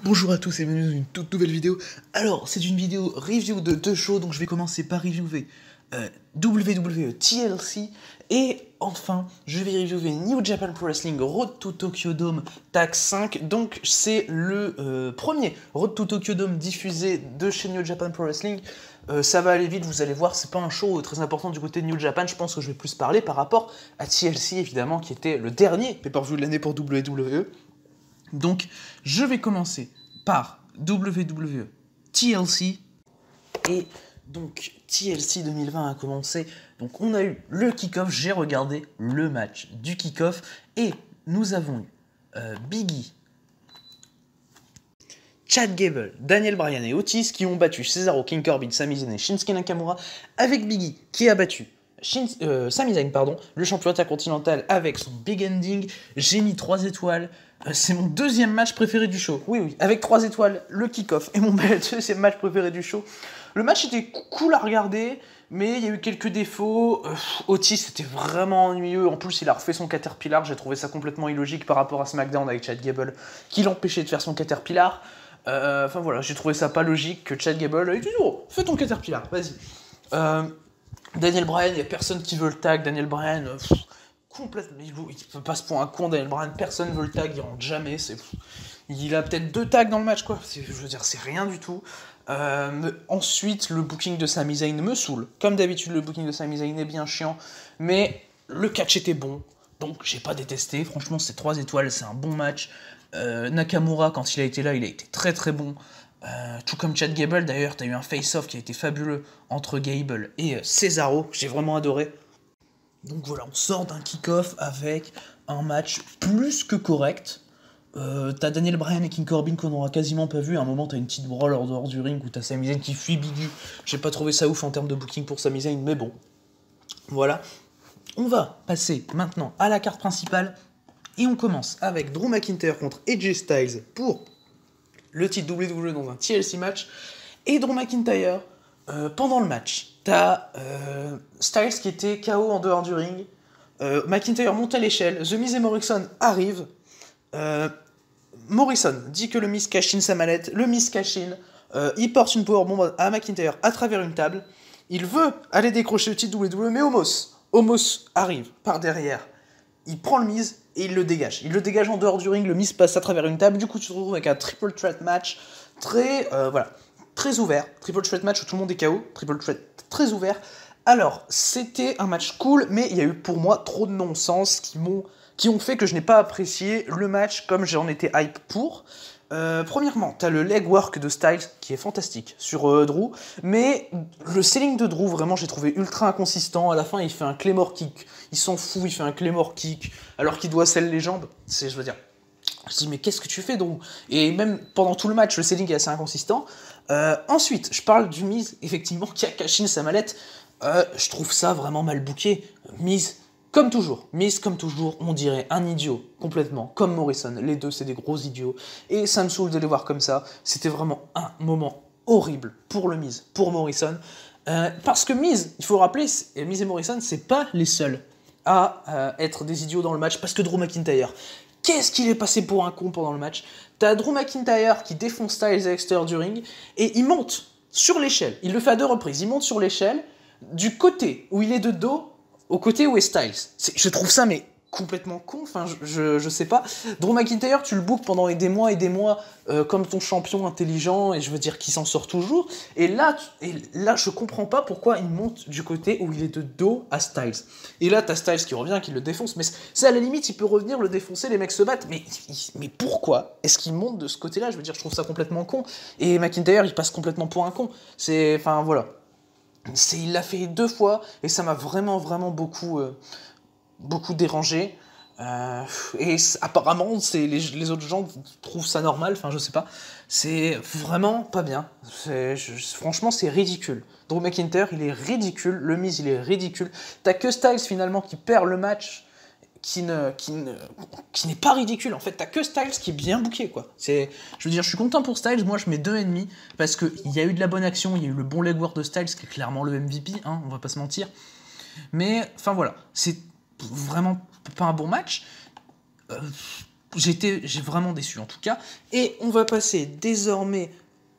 Bonjour à tous et bienvenue dans une toute nouvelle vidéo. Alors, c'est une vidéo review de deux shows, donc je vais commencer par reviewer WWE TLC et enfin, je vais reviewer New Japan Pro Wrestling Road to Tokyo Dome Tag 5. Donc, c'est le premier Road to Tokyo Dome diffusé de chez New Japan Pro Wrestling. Ça va aller vite, vous allez voir, c'est pas un show très important du côté de New Japan. Je pense que je vais plus parler par rapport à TLC, évidemment, qui était le dernier pay-per-view de l'année pour WWE. Donc, je vais commencer par WWE TLC. Et donc, TLC 2020 a commencé. Donc, on a eu le kick-off. J'ai regardé le match du kick-off. Et nous avons eu Big E, Chad Gable, Daniel Bryan et Otis qui ont battu Cesaro, King Corbin, Sami Zayn et Shinsuke Nakamura. Avec Big E qui a battu Sami Zayn, le champion intercontinental avec son big ending. J'ai mis 3 étoiles. C'est mon deuxième match préféré du show. Oui, avec 3 étoiles, le kick-off et mon deuxième match préféré du show. Le match était cool à regarder, mais il y a eu quelques défauts. Otis, c'était vraiment ennuyeux. En plus, il a refait son Caterpillar. J'ai trouvé ça complètement illogique par rapport à SmackDown avec Chad Gable, qui l'empêchait de faire son Caterpillar. Enfin voilà, j'ai trouvé ça pas logique que Chad Gable ait toujours fais ton Caterpillar, vas-y. Daniel Bryan, il n'y a personne qui veut le tag. Daniel Bryan, complètement, il passe pour un con. Daniel Bryan, personne veut le tag, il rentre jamais. Il a peut-être 2 tags dans le match, quoi. Je veux dire, c'est rien du tout. Ensuite, le booking de Sami Zayn me saoule. Comme d'habitude, le booking de Sami Zayn est bien chiant, mais le catch était bon, donc j'ai pas détesté. Franchement, c'est 3 étoiles, c'est un bon match. Nakamura, quand il a été là, il a été très très bon. Tout comme Chad Gable, d'ailleurs, t'as eu un face-off qui a été fabuleux entre Gable et Cesaro, j'ai vraiment adoré. Donc voilà, on sort d'un kick-off avec un match plus que correct. T'as Daniel Bryan et King Corbin qu'on aura quasiment pas vu. À un moment, t'as une petite brawl en dehors du ring où t'as Sami Zayn qui fuit Big E. J'ai pas trouvé ça ouf en termes de booking pour Sami Zayn, mais bon. Voilà. On va passer maintenant à la carte principale. Et on commence avec Drew McIntyre contre AJ Styles pour le titre WWE dans un TLC match. Et Drew McIntyre, pendant le match, t'as Styles qui était KO en dehors du ring. McIntyre monte à l'échelle. The Miz et Morrison arrivent. Morrison dit que le Miz cash in sa mallette. Le Miz cash in. Il porte une powerbomb à McIntyre à travers une table. Il veut aller décrocher le titre WWE, mais Omos arrive par derrière. Il prend le Miz et il le dégage. Il le dégage en dehors du ring, le Miz passe à travers une table. Du coup, tu te retrouves avec un triple threat match très ouvert. Triple threat match où tout le monde est KO. Triple threat très ouvert. Alors, c'était un match cool, mais il y a eu pour moi trop de non-sens qui ont fait que je n'ai pas apprécié le match comme j'en étais hype pour. Premièrement, t'as le leg work de Styles qui est fantastique sur Drew, mais le selling de Drew, vraiment, j'ai trouvé ultra inconsistant. À la fin, il fait un Claymore kick, il s'en fout, il fait un Claymore kick, alors qu'il doit sell les jambes. Je veux dire, je dis, mais qu'est-ce que tu fais, Drew? Et même pendant tout le match, le selling est assez inconsistant. Ensuite, je parle du Miz, effectivement, qui a caché sa mallette. Je trouve ça vraiment mal booké. Miz, comme toujours, on dirait un idiot, complètement, comme Morrison. Les deux, c'est des gros idiots. Et ça me saoule de les voir comme ça. C'était vraiment un moment horrible pour le Miz, pour Morrison. Parce que Miz, il faut rappeler, Miz et Morrison, c'est pas les seuls à être des idiots dans le match, parce que Drew McIntyre, qu'est-ce qu'il est passé pour un con pendant le match? T'as Drew McIntyre qui défonce Styles à l'extérieur du ring, et il monte sur l'échelle. Il le fait à 2 reprises. Il monte sur l'échelle, du côté où il est de dos, au côté où est Styles. Je trouve ça mais complètement con, enfin je sais pas. Drew McIntyre, tu le bookes pendant des mois comme ton champion intelligent, et je veux dire qu'il s'en sort toujours. Et là, je comprends pas pourquoi il monte du côté où il est de dos à Styles. Et là, t'as Styles qui revient, qui le défonce, mais c'est à la limite, il peut revenir le défoncer, les mecs se battent, mais pourquoi est-ce qu'il monte de ce côté-là? Je veux dire, je trouve ça complètement con. Et McIntyre, il passe complètement pour un con. Enfin voilà. Il l'a fait 2 fois et ça m'a vraiment beaucoup dérangé. Et apparemment, les autres gens trouvent ça normal. Enfin, je sais pas. C'est vraiment pas bien. Franchement, c'est ridicule. Drew McIntyre, il est ridicule. Le Miz, il est ridicule. T'as que Styles finalement qui perd le match, qui n'est pas ridicule. En fait, t'as que Styles qui est bien booké, quoi. Je veux dire, je suis content pour Styles. Moi, je mets 2,5 parce qu'il y a eu de la bonne action, il y a eu le bon legwork de Styles qui est clairement le MVP, hein, on va pas se mentir. Mais, enfin voilà, c'est vraiment pas un bon match. j'ai vraiment déçu en tout cas. Et on va passer désormais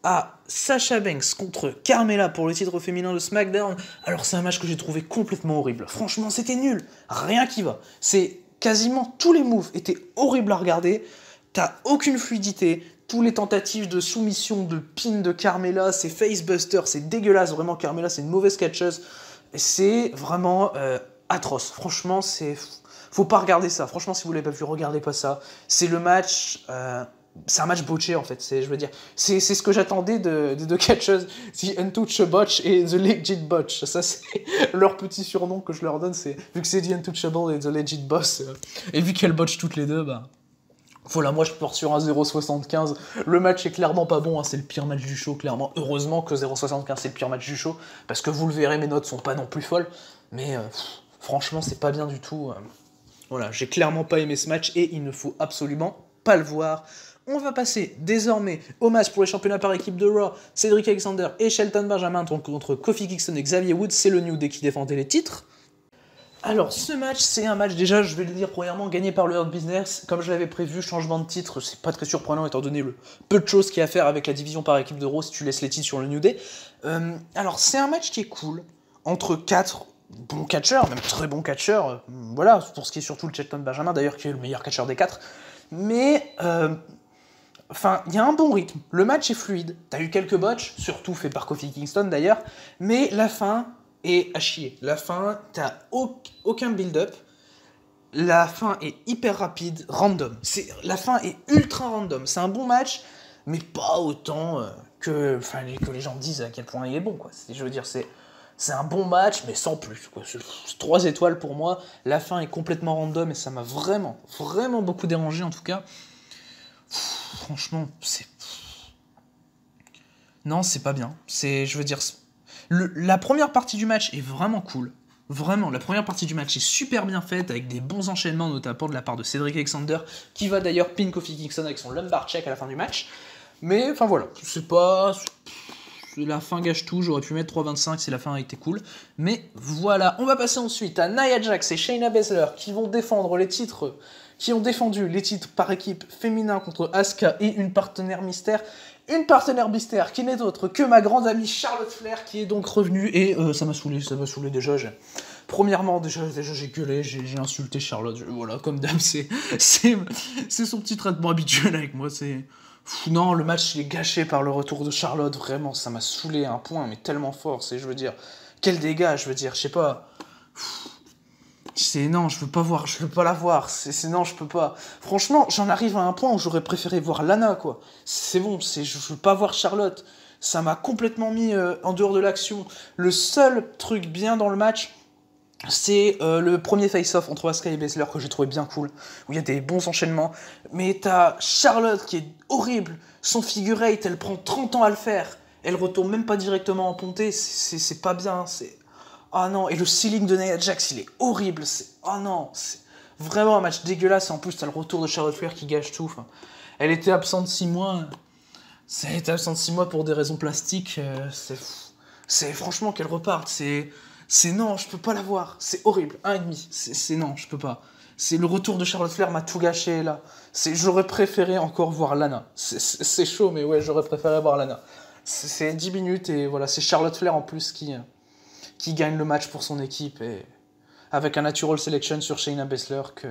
à Sasha Banks contre Carmella pour le titre féminin de SmackDown. Alors c'est un match que j'ai trouvé complètement horrible. Franchement, c'était nul. Rien qui va. C'est quasiment tous les moves étaient horribles à regarder. T'as aucune fluidité. Tous les tentatives de soumission, de pin de Carmella, c'est facebuster, c'est dégueulasse. Vraiment, Carmella, c'est une mauvaise catcheuse. C'est vraiment atroce. Franchement, faut pas regarder ça. Franchement, si vous l'avez pas vu, regardez pas ça. C'est le match... c'est un match botché en fait, je veux dire. C'est ce que j'attendais des deux catcheuses, The Untouchable Botch et The Legit Botch. Ça, c'est leur petit surnom que je leur donne. Vu que c'est The Untouchable et The Legit Boss, et vu qu'elles botchent toutes les deux, bah. Voilà, moi je porte sur un 0,75. Le match est clairement pas bon, hein, c'est le pire match du show, clairement. Heureusement que 0,75 c'est le pire match du show, parce que vous le verrez, mes notes sont pas non plus folles. Mais franchement, c'est pas bien du tout. Voilà, j'ai clairement pas aimé ce match et il ne faut absolument pas le voir. On va passer désormais au match pour les championnats par équipe de Raw. Cedric Alexander et Shelton Benjamin contre Kofi Kingston et Xavier Woods. C'est le New Day qui défendait les titres. Alors, ce match, c'est un match, déjà, je vais le dire premièrement, gagné par le Hurt Business. Comme je l'avais prévu, changement de titre, c'est pas très surprenant étant donné le peu de choses qu'il y a à faire avec la division par équipe de Raw si tu laisses les titres sur le New Day. Alors, c'est un match qui est cool, entre 4 bons catcheurs, même très bons catcheurs. Voilà, pour ce qui est surtout le Shelton Benjamin, d'ailleurs, qui est le meilleur catcheur des 4. Mais, enfin, il y a un bon rythme. Le match est fluide. T'as eu quelques botches, surtout fait par Kofi Kingston d'ailleurs, mais la fin est à chier. La fin, t'as aucun build-up. La fin est hyper rapide, random. La fin est ultra random. C'est un bon match, mais pas autant que les gens disent à quel point il est bon, quoi. Je veux dire, c'est un bon match, mais sans plus, quoi. C'est 3 étoiles pour moi. La fin est complètement random et ça m'a vraiment, vraiment beaucoup dérangé, en tout cas. Franchement, non, c'est pas bien. Je veux dire... La première partie du match est vraiment cool. Vraiment, la première partie du match est super bien faite, avec des bons enchaînements, notamment de la part de Cedric Alexander, qui va d'ailleurs pin Kofi Kingston avec son lumbar check à la fin du match. Mais, enfin voilà, c'est pas... La fin gâche tout, j'aurais pu mettre 3,25 si la fin a été cool. Mais voilà, on va passer ensuite à Nia Jax et Shayna Baszler, qui vont défendre les titres... qui ont défendu les titres par équipe féminin contre Asuka et une partenaire mystère. Une partenaire mystère qui n'est autre que ma grande amie Charlotte Flair qui est donc revenue et ça m'a saoulé déjà. Premièrement, déjà j'ai gueulé, j'ai insulté Charlotte, voilà, comme d'hab, c'est son petit traitement habituel avec moi, non, le match il est gâché par le retour de Charlotte, vraiment, ça m'a saoulé à un point, mais tellement fort, je veux dire, quel dégât, je veux dire, je sais pas... Non, je veux pas la voir, non, je peux pas. Franchement, j'en arrive à un point où j'aurais préféré voir Lana, quoi. C'est bon, je veux pas voir Charlotte. Ça m'a complètement mis en dehors de l'action. Le seul truc bien dans le match, c'est le premier face-off entre Asuka et Baszler que j'ai trouvé bien cool, où il y a des bons enchaînements. Mais t'as Charlotte qui est horrible. Son figure eight, elle prend 30 ans à le faire. Elle retourne même pas directement en pontée, c'est pas bien, Ah non, et le ceiling de Nia Jax, il est horrible. Oh non, c'est vraiment un match dégueulasse. Et en plus, t'as le retour de Charlotte Flair qui gâche tout. Enfin, elle était absente 6 mois. Elle était absente 6 mois pour des raisons plastiques. Franchement qu'elle reparte. Non, je peux pas la voir. C'est horrible. 1,5. Non, je peux pas. Le retour de Charlotte Flair m'a tout gâché là. J'aurais préféré encore voir Lana. C'est chaud, mais ouais, j'aurais préféré voir Lana. C'est 10 minutes et voilà, c'est Charlotte Flair en plus qui gagne le match pour son équipe et avec un natural selection sur Shayna Baszler que...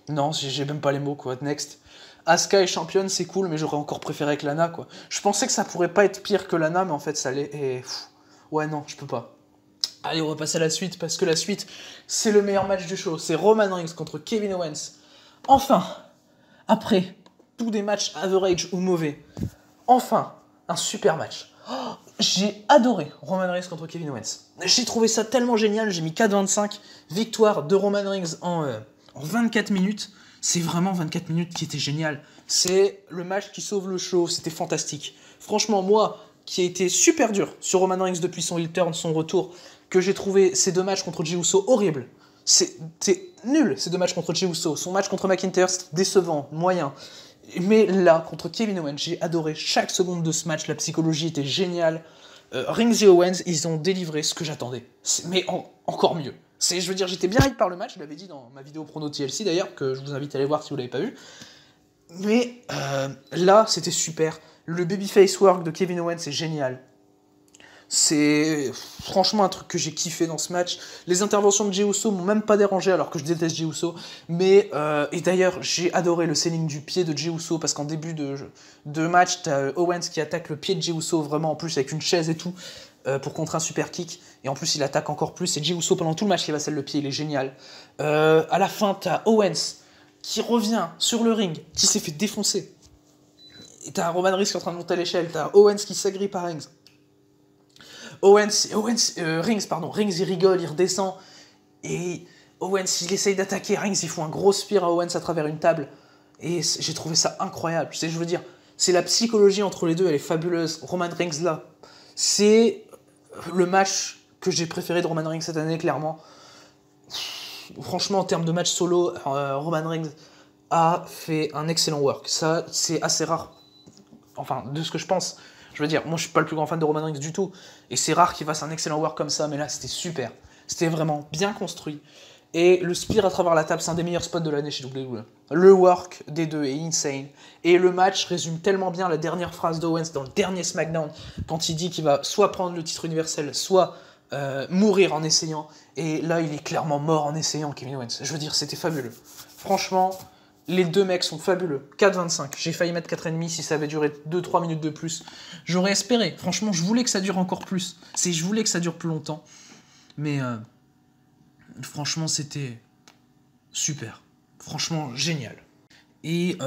Non, j'ai même pas les mots, quoi. Next. Asuka est championne, c'est cool, mais j'aurais encore préféré avec Lana, quoi. Je pensais que ça pourrait pas être pire que Lana, mais en fait, ça l'est, et... Ouais, non, je peux pas. Allez, on va passer à la suite, parce que la suite, c'est le meilleur match du show. C'est Roman Reigns contre Kevin Owens. Enfin, après tous des matchs average ou mauvais, enfin, un super match. J'ai adoré Roman Reigns contre Kevin Owens. J'ai trouvé ça tellement génial, j'ai mis 4,25. Victoire de Roman Reigns en 24 minutes. C'est vraiment 24 minutes qui étaient géniales. C'est le match qui sauve le show, c'était fantastique. Franchement, moi, qui ai été super dur sur Roman Reigns depuis son heel turn, son retour, que j'ai trouvé ces 2 matchs contre Jey Uso horribles. C'est nul, ces 2 matchs contre Jey Uso. Son match contre McIntyre, c'était décevant, moyen. Mais là, contre Kevin Owens, j'ai adoré chaque seconde de ce match, la psychologie était géniale. Reigns et Owens, ils ont délivré ce que j'attendais. Mais encore mieux. Je veux dire, j'étais bien hype par le match, je l'avais dit dans ma vidéo prono TLC d'ailleurs, que je vous invite à aller voir si vous l'avez pas vu. Mais là, c'était super. Le babyface work de Kevin Owens, c'est génial. C'est franchement un truc que j'ai kiffé dans ce match. Les interventions de Jey Uso m'ont même pas dérangé alors que je déteste Jey Uso. Mais, et d'ailleurs, j'ai adoré le selling du pied de Jey Uso parce qu'en début de match, t'as Owens qui attaque le pied de Jey Uso vraiment en plus avec une chaise et tout pour contrer un super kick. Et en plus, il attaque encore plus. Et Jey Uso pendant tout le match qui va scelle le pied, il est génial. À la fin, t'as Owens qui revient sur le ring, qui s'est fait défoncer. Et t'as Roman Reigns qui est en train de monter à l'échelle. T'as Owens qui s'agrippe par Reigns. Rings il rigole, il redescend, et Owens il essaye d'attaquer, Rings il fout un gros spear à Owens à travers une table, et j'ai trouvé ça incroyable, je veux dire, c'est la psychologie entre les deux, elle est fabuleuse. Roman Reigns là, c'est le match que j'ai préféré de Roman Reigns cette année, clairement. Franchement, en termes de match solo, Roman Reigns a fait un excellent work, ça c'est assez rare, enfin de ce que je pense. Je veux dire, moi je suis pas le plus grand fan de Roman Reigns du tout, et c'est rare qu'il fasse un excellent work comme ça, mais là c'était super. C'était vraiment bien construit. Et le spear à travers la table, c'est un des meilleurs spots de l'année chez WWE. Le work des deux est insane. Et le match résume tellement bien la dernière phrase d'Owens dans le dernier SmackDown, quand il dit qu'il va soit prendre le titre universel, soit mourir en essayant. Et là, il est clairement mort en essayant, Kevin Owens. Je veux dire, c'était fabuleux. Franchement, les deux mecs sont fabuleux. 4,25. J'ai failli mettre 4,5 si ça avait duré 2-3 minutes de plus. J'aurais espéré. Franchement, je voulais que ça dure encore plus. Je voulais que ça dure plus longtemps. Mais franchement, c'était super. Franchement, génial. Et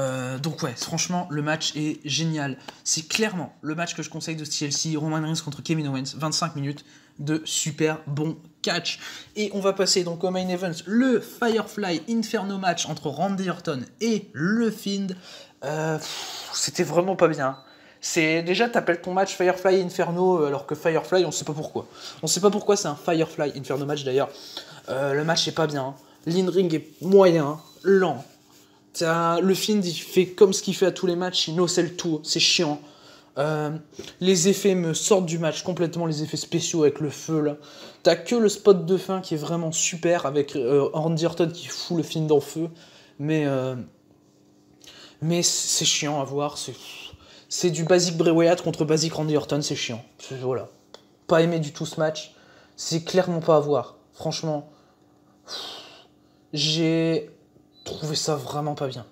donc ouais, franchement, le match est génial. C'est clairement le match que je conseille de TLC, Roman Reigns contre Kevin Owens, 25 minutes de super bon catch. Et on va passer donc au main event, le Firefly Inferno match entre Randy Orton et le Fiend. C'était vraiment pas bien. C'est déjà, t'appelles ton match Firefly Inferno alors que Firefly, on sait pas pourquoi. On sait pas pourquoi c'est un Firefly Inferno match d'ailleurs. Le match est pas bien. L'in-ring est moyen, lent. Le Fiend, il fait comme ce qu'il fait à tous les matchs, il nocelle tout, c'est chiant. Les effets me sortent du match complètement, les effets spéciaux avec le feu là. T'as que le spot de fin qui est vraiment super avec Randy Orton qui fout le Fiend en feu. Mais c'est chiant à voir, c'est du basic Bray Wyatt contre basic Randy Orton, c'est chiant. Voilà. Pas aimé du tout ce match, c'est clairement pas à voir. Franchement, j'ai trouvé ça vraiment pas bien.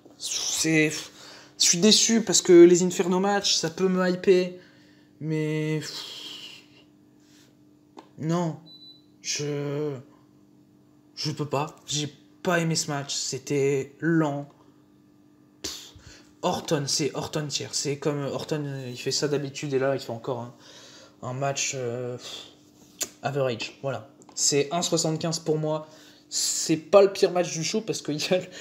Je suis déçu parce que les Inferno match, ça peut me hyper, mais non, je peux pas. J'ai pas aimé ce match, c'était lent. Orton, c'est Orton tier. C'est comme Orton, il fait ça d'habitude et là il fait encore un match average. Voilà. C'est 1,75 pour moi. C'est pas le pire match du show parce que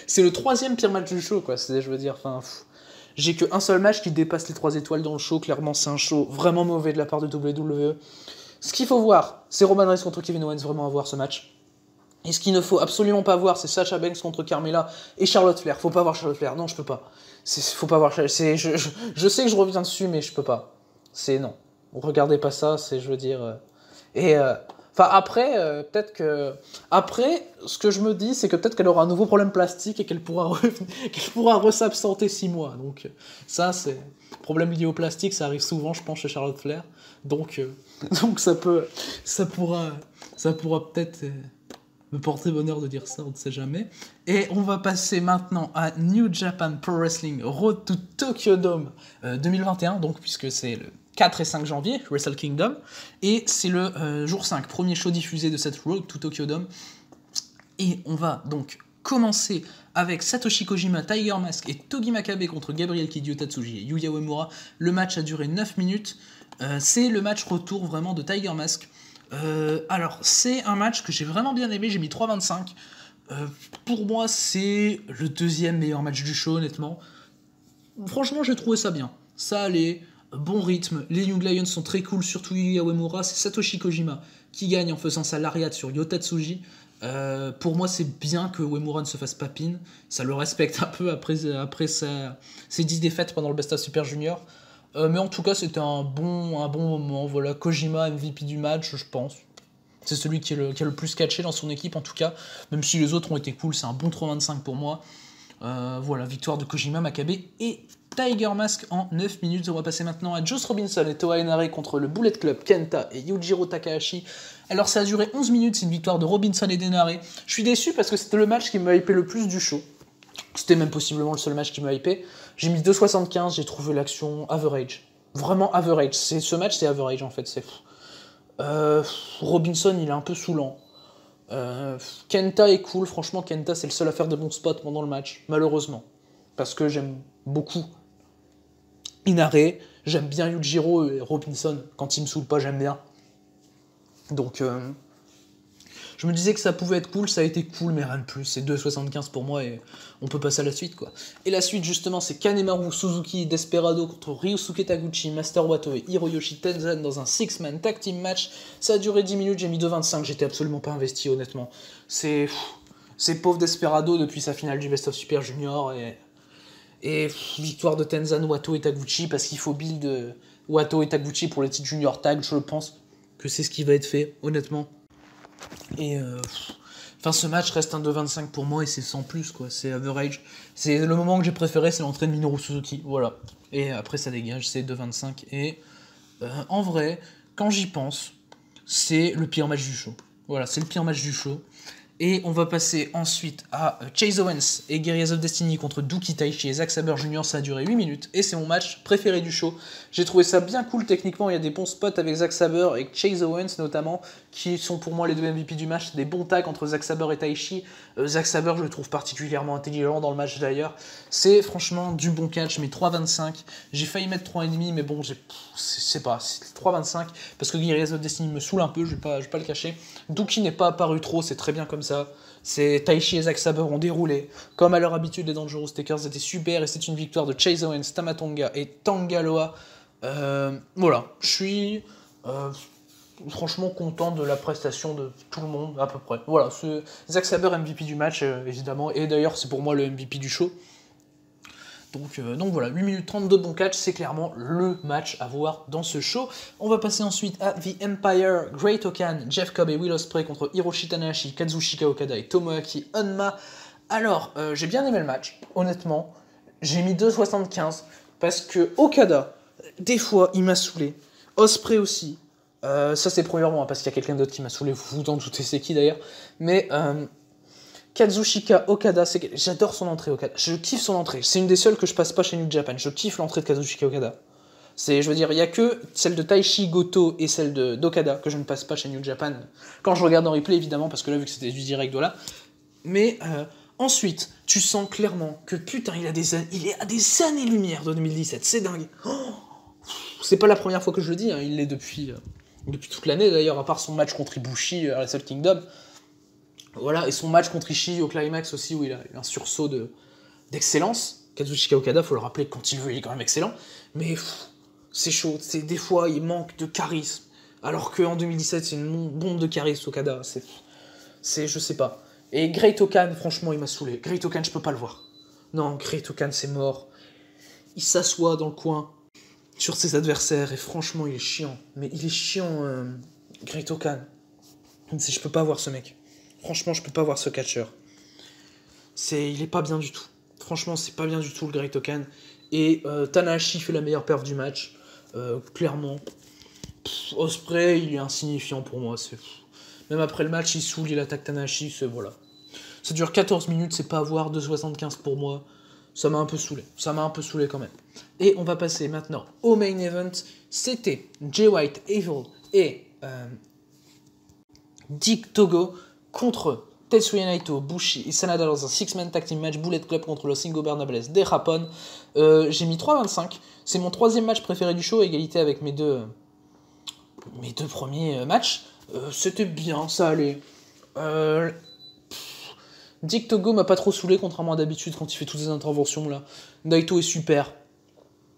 c'est le 3e pire match du show, quoi. Je veux dire, enfin, j'ai qu'un seul match qui dépasse les 3 étoiles dans le show. Clairement, c'est un show vraiment mauvais de la part de WWE. Ce qu'il faut voir, c'est Roman Reigns contre Kevin Owens, vraiment à voir ce match. Et ce qu'il ne faut absolument pas voir, c'est Sasha Banks contre Carmella et Charlotte Flair. Faut pas voir Charlotte Flair, non, je peux pas. Faut pas voir Charlotte. Je sais que je reviens dessus, mais je peux pas. Non. Regardez pas ça, je veux dire. Enfin, après, peut-être que. Après, ce que je me dis, c'est que peut-être qu'elle aura un nouveau problème plastique et qu'elle pourra re-s'absenter 6 mois. Donc, ça, c'est. Problème lié au plastique, ça arrive souvent, je pense, chez Charlotte Flair. Donc ça pourra peut-être me porter bonheur de dire ça, on ne sait jamais. Et on va passer maintenant à New Japan Pro Wrestling Road to Tokyo Dome 2021, donc puisque c'est le 4 et 5 janvier, Wrestle Kingdom, et c'est le jour 5, premier show diffusé de cette Road to Tokyo Dome. Et on va donc commencer avec Satoshi Kojima, Tiger Mask et Togi Makabe contre Gabriel Kidd, Yota Tsuji et Yuya Uemura. Le match a duré 9 minutes. C'est le match retour vraiment de Tiger Mask. Alors, c'est un match que j'ai vraiment bien aimé, j'ai mis 3,25. Pour moi, c'est le 2e meilleur match du show, honnêtement. Franchement, j'ai trouvé ça bien. Ça allait, bon rythme, les Young Lions sont très cool, surtout Yuya Uemura. C'est Satoshi Kojima qui gagne en faisant sa lariat sur Yota Tsuji. Pour moi, c'est bien que Uemura ne se fasse pas pin. Ça le respecte un peu après ses 10 défaites pendant le Best of Super Junior. Mais en tout cas, c'était un bon moment. Voilà, Kojima, MVP du match, je pense. C'est celui qui a le plus catché dans son équipe, en tout cas. Même si les autres ont été cool, c'est un bon 3,25 pour moi. Voilà, victoire de Kojima, Makabe et Tiger Mask en 9 minutes. On va passer maintenant à Josh Robinson et Toa Henare contre le Bullet Club, Kenta et Yujiro Takahashi. Alors ça a duré 11 minutes, c'est une victoire de Robinson et d'Henare. Je suis déçu parce que c'était le match qui m'a hypé le plus du show. C'était même possiblement le seul match qui m'a hypé. J'ai mis 2,75, j'ai trouvé l'action average. Vraiment average. Ce match, c'est average en fait. Robinson, il est un peu saoulant. Kenta est cool. Franchement, Kenta, c'est le seul à faire de bons spots pendant le match. Malheureusement. Parce que j'aime beaucoup Henare. J'aime bien Yujiro et Robinson. Quand il me saoule pas, j'aime bien. Donc... je me disais que ça pouvait être cool, ça a été cool, mais rien de plus. C'est 2,75 pour moi et on peut passer à la suite, quoi. Et la suite, justement, c'est Kanemaru, Suzuki, Desperado contre Ryusuke Taguchi, Master Wato et Hiroyoshi Tenzan dans un 6-man tag team match. Ça a duré 10 minutes, j'ai mis 2,25. J'étais absolument pas investi, honnêtement. C'est pauvre Desperado depuis sa finale du Best of Super Junior et victoire de Tenzan, Wato et Taguchi parce qu'il faut build Wato et Taguchi pour les titres Junior Tag. Je pense que c'est ce qui va être fait, honnêtement. Et ce match reste un 2,25 pour moi et c'est sans plus, quoi. C'est average. C'est le moment que j'ai préféré, c'est l'entrée de Minoru Suzuki, voilà. Et après ça dégage, c'est 2,25. Et en vrai, quand j'y pense, c'est le pire match du show. Voilà, c'est le pire match du show. Et on va passer ensuite à Chase Owens et Guerrillas of Destiny contre Douki Taichi et Zack Sabre Jr. Ça a duré 8 minutes et c'est mon match préféré du show. J'ai trouvé ça bien cool techniquement, il y a des bons spots avec Zack Sabre et Chase Owens notamment, qui sont pour moi les deux MVP du match. Des bons tags entre Zack Sabre et Taichi. Zack Sabre, je le trouve particulièrement intelligent dans le match d'ailleurs. C'est franchement du bon catch, mais 3,25. J'ai failli mettre 3,5, mais bon, c'est 3,25 parce que Guerrillas of Destiny me saoule un peu, je vais pas le cacher. Douki n'est pas apparu trop, c'est très bien comme ça. C'est Taichi et Zack Sabre ont déroulé. Comme à leur habitude, les Dangerous Takers étaient super et c'est une victoire de Chase Owens, Tamatonga et Tangaloa. Voilà, je suis franchement content de la prestation de tout le monde, à peu près. Voilà, Zack Sabre MVP du match, évidemment, et d'ailleurs c'est pour moi le MVP du show. Donc voilà, 8 minutes 30 de bon catch, c'est clairement le match à voir dans ce show. On va passer ensuite à The Empire, Great Okan, Jeff Cobb et Will Ospreay contre Hiroshi Tanahashi, Kazuchika Okada et Tomoaki Honma. Alors, j'ai bien aimé le match, honnêtement. J'ai mis 2,75 parce que Okada, des fois, il m'a saoulé. Ospreay aussi. Ça, c'est premièrement, parce qu'il y a quelqu'un d'autre qui m'a saoulé, vous vous en doutez, c'est qui d'ailleurs. Mais... Kazuchika Okada, j'adore son entrée Okada, je kiffe son entrée, c'est une des seules que je passe pas chez New Japan, je kiffe l'entrée de Kazuchika Okada. Je veux dire, il y a que celle de Taichi Goto et celle d'Okada que je ne passe pas chez New Japan, quand je regarde en replay évidemment, parce que là vu que c'était du direct, voilà. Mais ensuite, tu sens clairement que putain, il est à des années-lumière de 2017, c'est dingue. C'est pas la première fois que je le dis, hein, il l'est depuis toute l'année d'ailleurs, à part son match contre Ibushi à Wrestle Kingdom. Voilà, et son match contre Ishii au Climax aussi, où il a eu un sursaut d'excellence. Kazuchika Okada, faut le rappeler, quand il veut, il est quand même excellent. Mais c'est chaud, des fois, il manque de charisme. Alors qu'en 2017, c'est une bombe de charisme, Okada. Je sais pas. Et Great Okan, franchement, il m'a saoulé. Great Okan, je peux pas le voir. Non, Great Okan, c'est mort. Il s'assoit dans le coin, sur ses adversaires, et franchement, il est chiant. Mais il est chiant, Great Okan. Je peux pas voir ce mec. Franchement, je peux pas voir ce catcheur. Il est pas bien du tout. Franchement, c'est pas bien du tout le Great Okan. Et Tanahashi fait la meilleure perf du match. Clairement. Ospreay, il est insignifiant pour moi. Même après le match, il saoule, il attaque Tanahashi. Voilà. Ça dure 14 minutes, c'est pas à voir. 2,75 pour moi. Ça m'a un peu saoulé. Ça m'a un peu saoulé quand même. Et on va passer maintenant au main event. C'était Jay White, Evil et Dick Togo contre Tetsuya Naito, Bushi et Sanada dans un 6-man tag team match Bullet Club contre Los Ingobernables de Japón. J'ai mis 3,25. C'est mon troisième match préféré du show, égalité avec mes deux premiers matchs. C'était bien, ça allait. Dick Togo m'a pas trop saoulé, contrairement à d'habitude quand il fait toutes ces interventions là. Naito est super.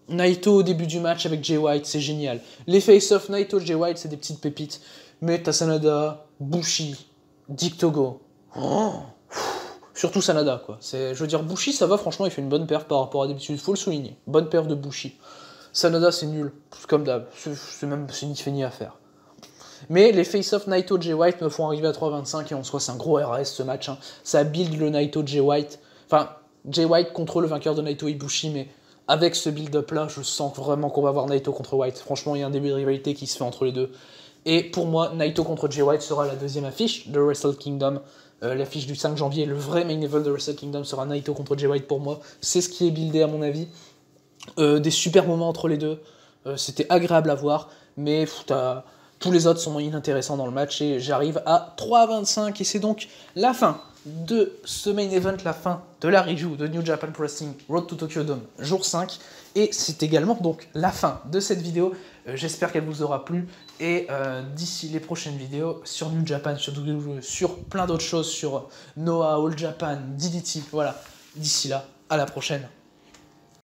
Naito au début du match avec Jay White, c'est génial. Les face-off Naito Jay White, c'est des petites pépites. Mais t'as Sanada, Bushi, Dick Togo. Surtout Sanada, quoi. Je veux dire, Bushi, ça va, franchement, il fait une bonne perf par rapport à d'habitude. Faut le souligner. Bonne perf de Bushi. Sanada, c'est nul. Comme d'hab. C'est ni fait ni à faire. Mais les face-off Naito Jay White me font arriver à 3,25 et en soi, c'est un gros RAS ce match. Hein. Ça build le Naito Jay White. Enfin, Jay White contre le vainqueur de Naito Ibushi, mais avec ce build-up là, je sens vraiment qu'on va voir Naito contre White. Franchement, il y a un début de rivalité qui se fait entre les deux. Et pour moi, Naito contre Jay White sera la deuxième affiche de Wrestle Kingdom. L'affiche du 5 janvier, le vrai main event de Wrestle Kingdom sera Naito contre Jay White pour moi. C'est ce qui est buildé à mon avis. Des super moments entre les deux. C'était agréable à voir, mais tous les autres sont inintéressants dans le match et j'arrive à 3,25 et c'est donc la fin de ce main event, la fin de la review de New Japan Pro Wrestling Road to Tokyo Dome jour 5 et c'est également donc la fin de cette vidéo. J'espère qu'elle vous aura plu et d'ici les prochaines vidéos sur New Japan, sur WWE, sur plein d'autres choses, sur Noah, All Japan, DDT, voilà, d'ici là, à la prochaine.